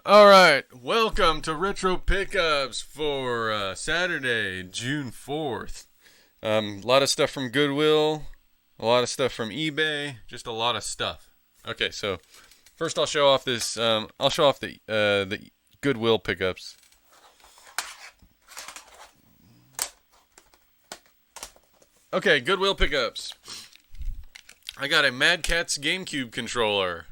Alright, welcome to Retro Pickups for Saturday, June 4th. A lot of stuff from Goodwill, a lot of stuff from eBay, just a lot of stuff. Okay, so first I'll show off this, I'll show off the Goodwill pickups. Okay, Goodwill pickups. I got a Mad Catz Gamecube Controller.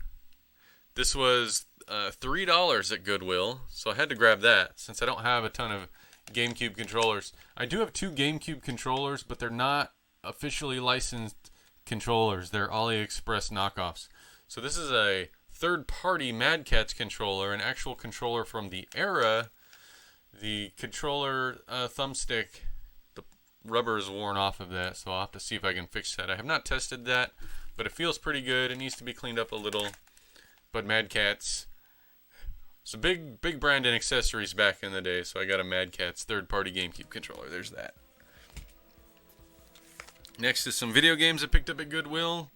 This was $3 at Goodwill, so I had to grab that since I don't have a ton of GameCube controllers. I do have two GameCube controllers, but they're not officially licensed controllers. They're AliExpress knockoffs. So this is a third-party Mad Catz controller, an actual controller from the era. The controller thumbstick, the rubber is worn off of that, so I'll have to see if I can fix that. I have not tested that, but it feels pretty good. It needs to be cleaned up a little. But Mad Catz, it's a big brand in accessories back in the day, so I got a Mad Catz third-party GameCube controller. There's that. Next is some video games I picked up at Goodwill.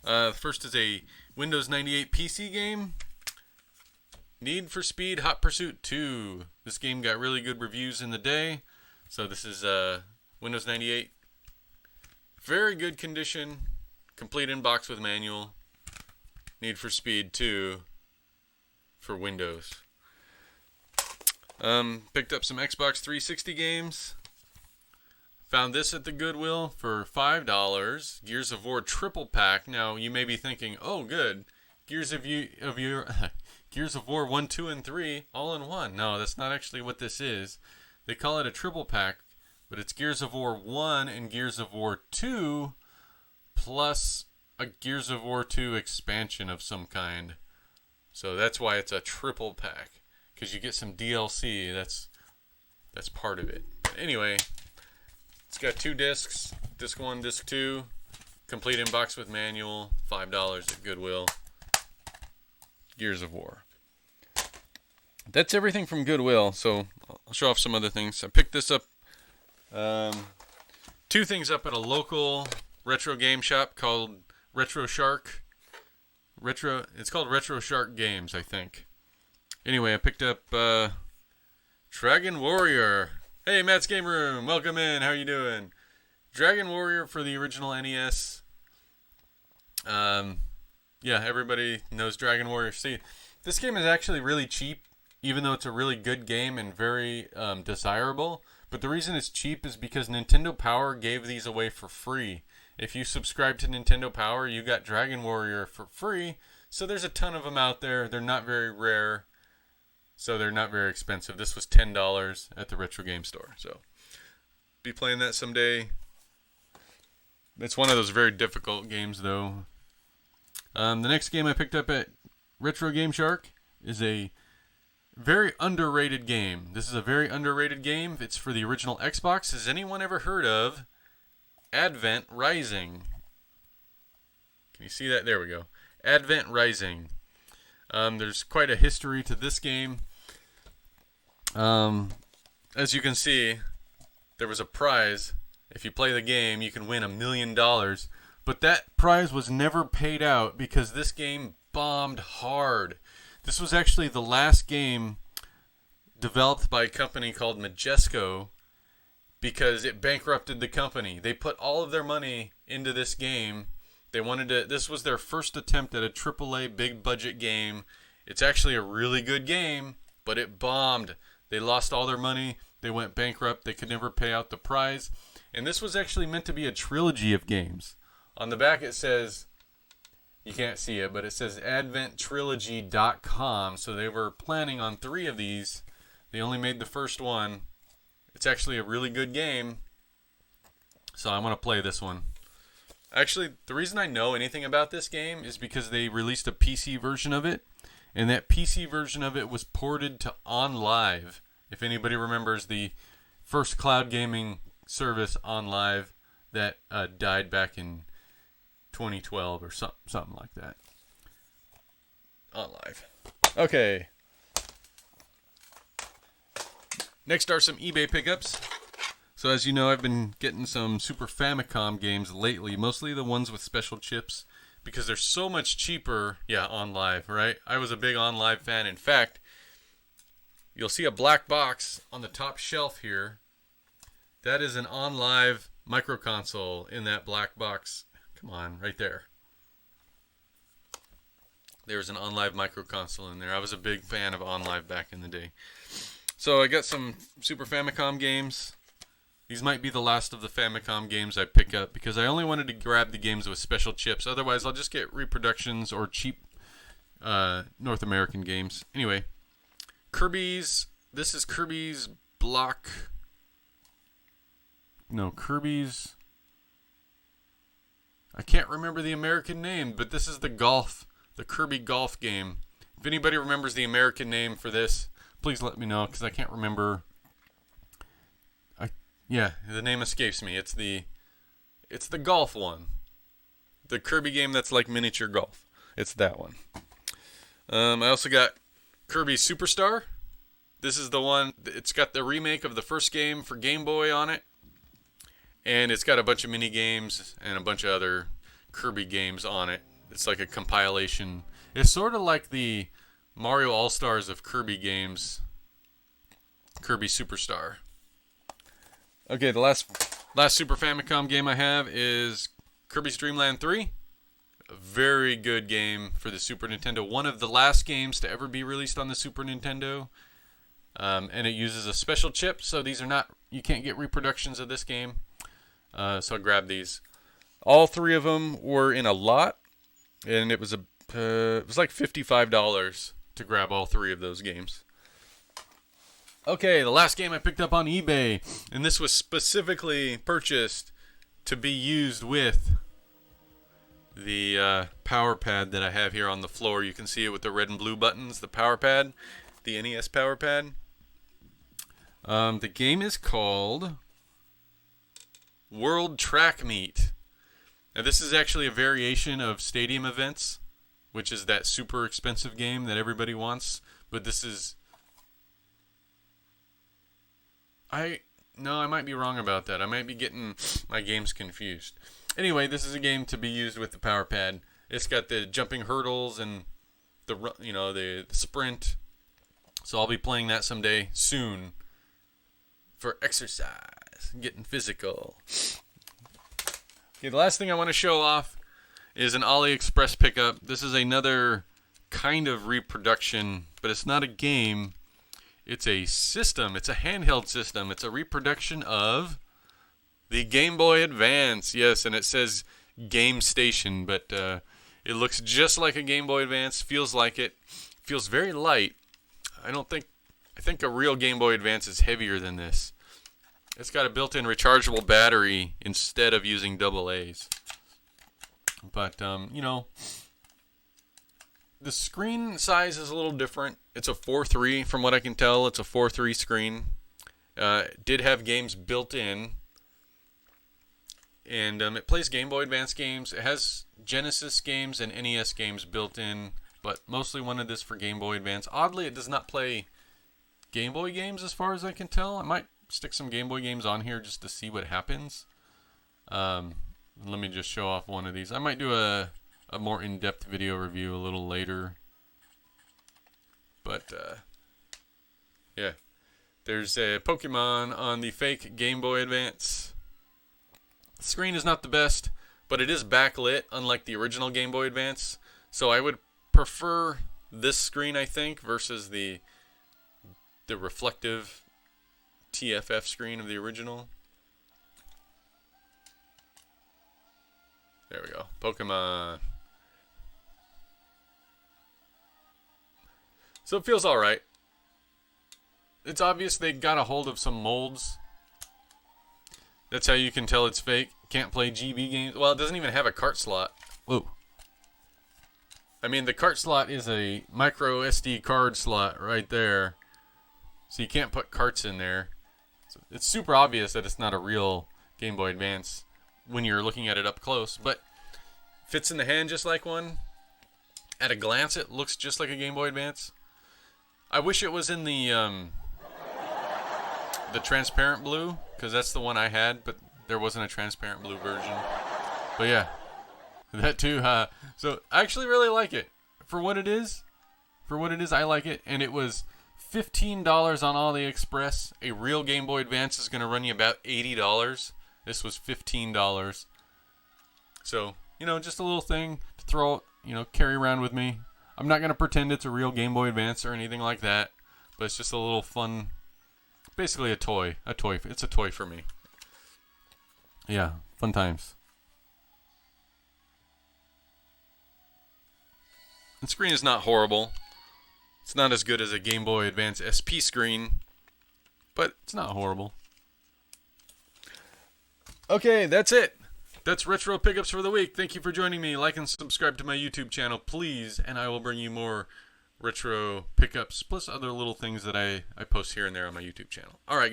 First is a Windows 98 PC game, Need for Speed Hot Pursuit 2. This game got really good reviews in the day, so this is Windows 98. Very good condition, complete in box with manual. Need for Speed 2 for Windows. Picked up some Xbox 360 games. Found this at the Goodwill for $5. Gears of War triple pack. Now you may be thinking, oh good, Gears of War 1, 2, and 3 all in one. No, that's not actually what this is. They call it a triple pack, but it's Gears of War 1 and Gears of War 2 plus a Gears of War 2 expansion of some kind. So that's why it's a triple pack, because you get some DLC. That's part of it. But anyway, it's got two discs, disc 1, disc 2, complete in box with manual, $5 at Goodwill. Gears of War. That's everything from Goodwill, so I'll show off some other things. I picked this up, two things up at a local retro game shop called Retro Shark. It's called Retro Shark Games, I think. Anyway, I picked up Dragon Warrior. Hey, Matt's Game Room, welcome in. How you doing? Dragon Warrior for the original NES. Yeah, everybody knows Dragon Warrior. See, this game is actually really cheap, even though it's a really good game and very desirable. But the reason it's cheap is because Nintendo Power gave these away for free. If you subscribe to Nintendo Power, you got Dragon Warrior for free. So there's a ton of them out there. They're not very rare, so they're not very expensive. This was $10 at the Retro Game Store. So be playing that someday. It's one of those very difficult games, though. The next game I picked up at Retro Game Shark is a very underrated game. This is a very underrated game. It's for the original Xbox. Has anyone ever heard of Advent Rising? Can you see that? There we go. Advent Rising. There's quite a history to this game. As you can see, there was a prize. If you play the game, you can win $1 million. But that prize was never paid out because this game bombed hard. This was actually the last game developed by a company called Majesco, because it bankrupted the company. They put all of their money into this game. This was their first attempt at a AAA big budget game. It's actually a really good game, but it bombed. They lost all their money. They went bankrupt. They could never pay out the prize. And this was actually meant to be a trilogy of games. On the back it says, you can't see it, but it says adventtrilogy.com. So they were planning on 3 of these. They only made the first one. It's actually a really good game, so I want to play this one. Actually, the reason I know anything about this game is because they released a PC version of it, and that PC version of it was ported to OnLive. If anybody remembers the first cloud gaming service, OnLive, that died back in 2012 or something like that. OnLive. Okay. Next are some eBay pickups. So as you know, I've been getting some Super Famicom games lately, mostly the ones with special chips, because they're so much cheaper. Yeah, OnLive, right? I was a big OnLive fan. In fact, you'll see a black box on the top shelf here. That is an OnLive micro console in that black box. Come on, right there. There's an OnLive micro console in there. I was a big fan of OnLive back in the day. So I got some Super Famicom games. These might be the last of the Famicom games I pick up because I only wanted to grab the games with special chips. Otherwise, I'll just get reproductions or cheap North American games. Anyway, Kirby's. This is Kirby's Block. No, Kirby's. I can't remember the American name, but this is the golf, the Kirby Golf game. If anybody remembers the American name for this, please let me know because I can't remember. Yeah, the name escapes me. It's the golf one. The Kirby game that's like miniature golf. It's that one. I also got Kirby Superstar. This is the one. It's got the remake of the first game for Game Boy on it. And it's got a bunch of mini games and a bunch of other Kirby games on it. It's like a compilation. It's sort of like the Mario All-Stars of Kirby games. Kirby Superstar. Okay, the last Super Famicom game I have is Kirbys Dreamland 3. A very good game for the Super Nintendo. One of the last games to ever be released on the Super Nintendo. And it uses a special chip, so these are not, you can't get reproductions of this game. So I grabbed these. All three of them were in a lot, and it was like $55 to grab all three of those games. Okay, the last game I picked up on eBay, and this was specifically purchased to be used with the power pad that I have here on the floor. You can see it with the red and blue buttons, the power pad, the NES power pad. The game is called World Track Meet. Now this is actually a variation of Stadium Events, which is that super expensive game that everybody wants, but this is... I might be wrong about that. I might be getting my games confused. Anyway, this is a game to be used with the power pad. It's got the jumping hurdles and the sprint. So I'll be playing that someday soon for exercise, getting physical. Okay, the last thing I want to show off is an AliExpress pickup. This is another kind of reproduction, but it's not a game. It's a system. It's a handheld system. It's a reproduction of the Game Boy Advance. Yes, and it says Game Station, but it looks just like a Game Boy Advance. Feels like it. Feels very light. I think a real Game Boy Advance is heavier than this. It's got a built-in rechargeable battery instead of using AA's. But, the screen size is a little different. It's a 4:3 from what I can tell. It's a 4:3 screen. It did have games built in. And it plays Game Boy Advance games. It has Genesis games and NES games built in, but mostly wanted this for Game Boy Advance. Oddly, it does not play Game Boy games as far as I can tell. I might stick some Game Boy games on here just to see what happens. Let me just show off one of these. I might do a more in-depth video review a little later. But, yeah. There's a Pokemon on the fake Game Boy Advance. The screen is not the best, but it is backlit, unlike the original Game Boy Advance. So I would prefer this screen, I think, versus the reflective TFF screen of the original. There we go. Pokemon. So it feels alright. It's obvious they got a hold of some molds. That's how you can tell it's fake. Can't play GB games. Well, it doesn't even have a cart slot. Whoa. I mean, the cart slot is a micro SD card slot right there. So you can't put carts in there. So it's super obvious that it's not a real Game Boy Advance when you're looking at it up close. But fits in the hand just like one. At a glance, it looks just like a Game Boy Advance. I wish it was in the transparent blue, because that's the one I had, but there wasn't a transparent blue version. But yeah, that too. So I actually really like it for what it is. I like it, and it was $15 on AliExpress. A real Game Boy Advance is going to run you about $80. This was $15. So, you know, just a little thing to throw, you know, carry around with me. I'm not going to pretend it's a real Game Boy Advance or anything like that, but it's just a little fun, basically a toy. It's a toy for me. Yeah, fun times. The screen is not horrible. It's not as good as a Game Boy Advance SP screen, but it's not horrible. Okay, that's it. That's Retro Pickups for the week. Thank you for joining me. Like and subscribe to my YouTube channel, please, and I will bring you more retro pickups, plus other little things that I post here and there on my YouTube channel. All right, guys.